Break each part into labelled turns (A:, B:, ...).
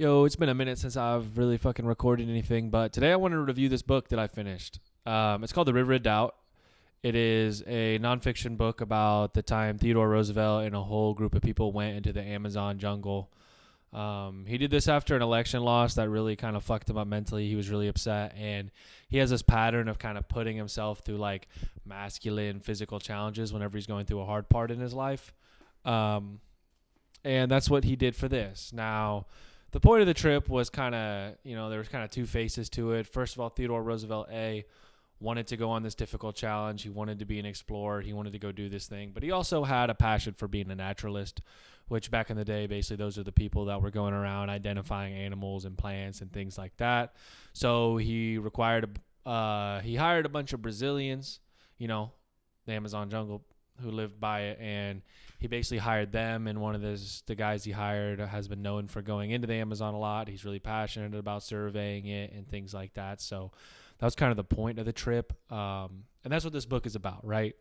A: Yo, it's been a minute since I've really fucking recorded anything, but today I wanted to review this book that I finished. It's called The River of Doubt. It is a nonfiction book about the time Theodore Roosevelt and a whole group of people went into the Amazon jungle. He did this after an election loss that really kind of fucked him up mentally. He was really upset, and he has this pattern of kind of putting himself through like masculine physical challenges whenever he's going through a hard part in his life. Um, and that's what he did for this. Now, the point of the trip was kind of, there was kind of two faces to it. First of all, Theodore Roosevelt, wanted to go on this difficult challenge. He wanted to be an explorer. He wanted to go do this thing. But he also had a passion for being a naturalist, which back in the day, basically those are the people that were going around identifying animals and plants and things like that. So he hired a bunch of Brazilians, the Amazon jungle, who lived by it, and he basically hired them. And one of the guys he hired has been known for going into the Amazon a lot. He's really passionate about surveying it and things like that. So that was kind of the point of the trip. And that's what this book is about, right?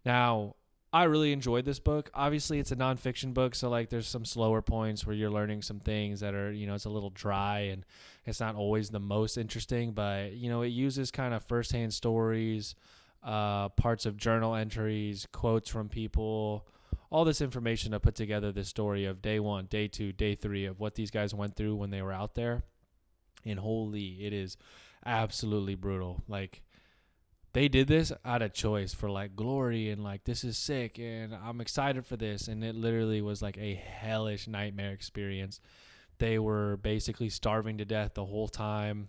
A: Now, I really enjoyed this book. Obviously, it's a nonfiction book, so like there's some slower points where you're learning some things that are, it's a little dry and it's not always the most interesting, but, it uses kind of firsthand stories, parts of journal entries, quotes from people, all this information to put together this story of day 1, day 2, day 3 of what these guys went through when they were out there. And holy, it is absolutely brutal. Like, they did this out of choice for like glory and like, this is sick and I'm excited for this. And it literally was like a hellish nightmare experience. They were basically starving to death the whole time.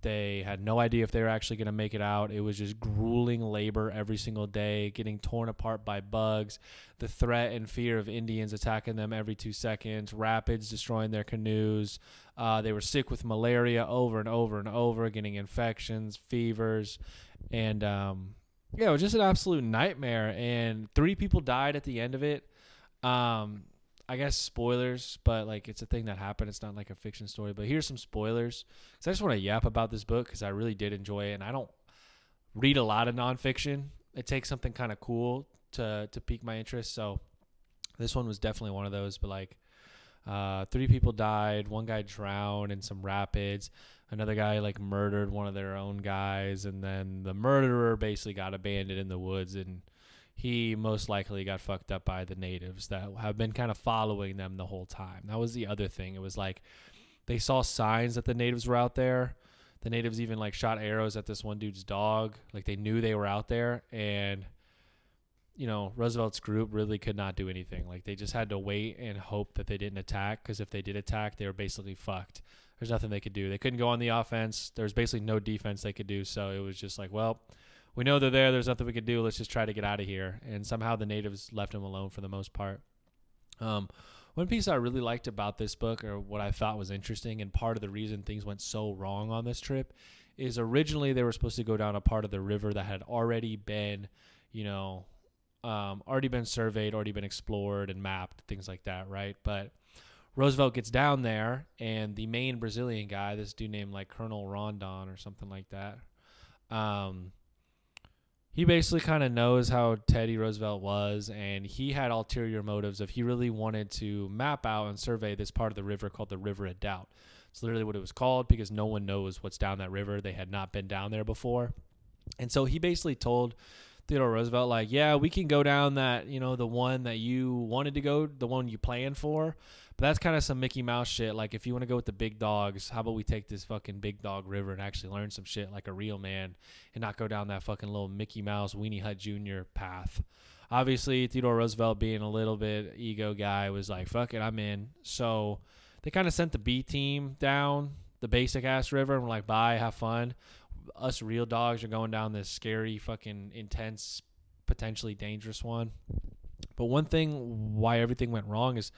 A: They had no idea if they were actually going to make it out. It was just grueling labor every single day, getting torn apart by bugs, the threat and fear of Indians attacking them every 2 seconds, rapids destroying their canoes. They were sick with malaria over and over and over, getting infections, fevers. And, it was just an absolute nightmare. And 3 people died at the end of it. I guess spoilers, but like it's a thing that happened. It's not like a fiction story, but here's some spoilers. So I just want to yap about this book because I really did enjoy it. And I don't read a lot of nonfiction. It takes something kind of cool to pique my interest. So this one was definitely one of those. But like 3 people died. 1 guy drowned in some rapids. Another guy like murdered one of their own guys. And then the murderer basically got abandoned in the woods, and he most likely got fucked up by the natives that have been kind of following them the whole time. That was the other thing. It was like they saw signs that the natives were out there. The natives even like shot arrows at this one dude's dog. Like they knew they were out there, and Roosevelt's group really could not do anything. Like they just had to wait and hope that they didn't attack, because if they did attack, they were basically fucked. There's nothing they could do. They couldn't go on the offense. There was basically no defense they could do. So it was just like, well, we know they're there. There's nothing we can do. Let's just try to get out of here. And somehow the natives left them alone for the most part. One piece I really liked about this book, or what I thought was interesting, and part of the reason things went so wrong on this trip, is originally they were supposed to go down a part of the river that had already been, already been surveyed, already been explored and mapped, things like that, right? But Roosevelt gets down there, and the main Brazilian guy, this dude named like Colonel Rondon or something like that, he basically kind of knows how Teddy Roosevelt was, and he had ulterior motives of he really wanted to map out and survey this part of the river called the River of Doubt. It's literally what it was called because no one knows what's down that river. They had not been down there before. And so he basically told Theodore Roosevelt, like, yeah, we can go down that, the one that you wanted to go, the one you planned for. But that's kind of some Mickey Mouse shit. Like, if you want to go with the big dogs, how about we take this fucking big dog river and actually learn some shit like a real man and not go down that fucking little Mickey Mouse Weenie Hut Jr. path. Obviously, Theodore Roosevelt, being a little bit ego guy, was like, fuck it, I'm in. So they kind of sent the B team down the basic ass river and were like, bye, have fun. Us real dogs are going down this scary, fucking intense, potentially dangerous one. But one thing why everything went wrong is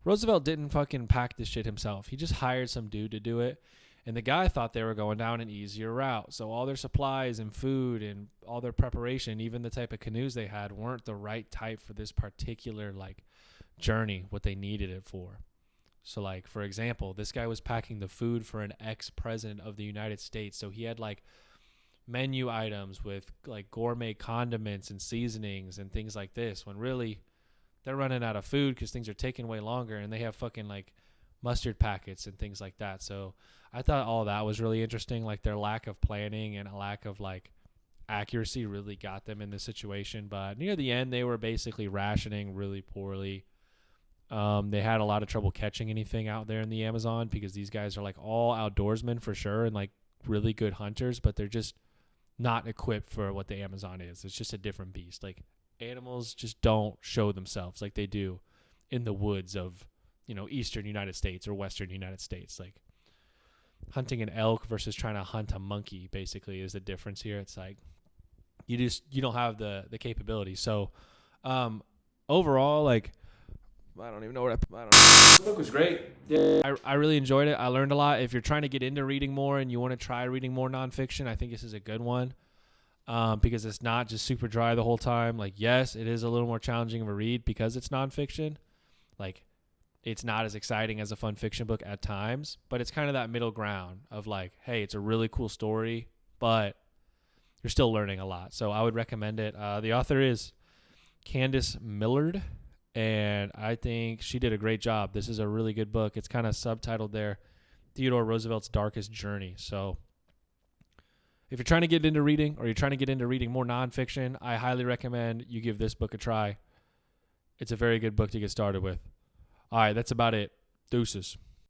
A: Roosevelt didn't fucking pack this shit himself. He just hired some dude to do it. And the guy thought they were going down an easier route. So all their supplies and food and all their preparation, even the type of canoes they had, weren't the right type for this particular like journey, what they needed it for. So like, for example, this guy was packing the food for an ex-president of the United States. So he had like menu items with like gourmet condiments and seasonings and things like this, when really they're running out of food because things are taking way longer, and they have fucking like mustard packets and things like that. So I thought all that was really interesting. Like their lack of planning and a lack of like accuracy really got them in this situation. But near the end, they were basically rationing really poorly. They had a lot of trouble catching anything out there in the Amazon because these guys are like all outdoorsmen for sure and like really good hunters, but they're just not equipped for what the Amazon is. It's just a different beast. Like animals just don't show themselves like they do in the woods of, eastern United States or western United States. Like hunting an elk versus trying to hunt a monkey basically is the difference here. It's like you don't have the capability. So overall, like I don't even know what I don't know. The book was great. Yeah, I really enjoyed it. I learned a lot. If you're trying to get into reading more and you want to try reading more nonfiction, I think this is a good one because it's not just super dry the whole time. Like, yes, it is a little more challenging of a read because it's nonfiction. Like, it's not as exciting as a fun fiction book at times, but it's kind of that middle ground of like, hey, it's a really cool story, but you're still learning a lot. So I would recommend it. The author is Candace Millard. And I think she did a great job. This is a really good book. It's kind of subtitled there, Theodore Roosevelt's Darkest Journey. So if you're trying to get into reading or you're trying to get into reading more nonfiction, I highly recommend you give this book a try. It's a very good book to get started with. All right, that's about it. Deuces.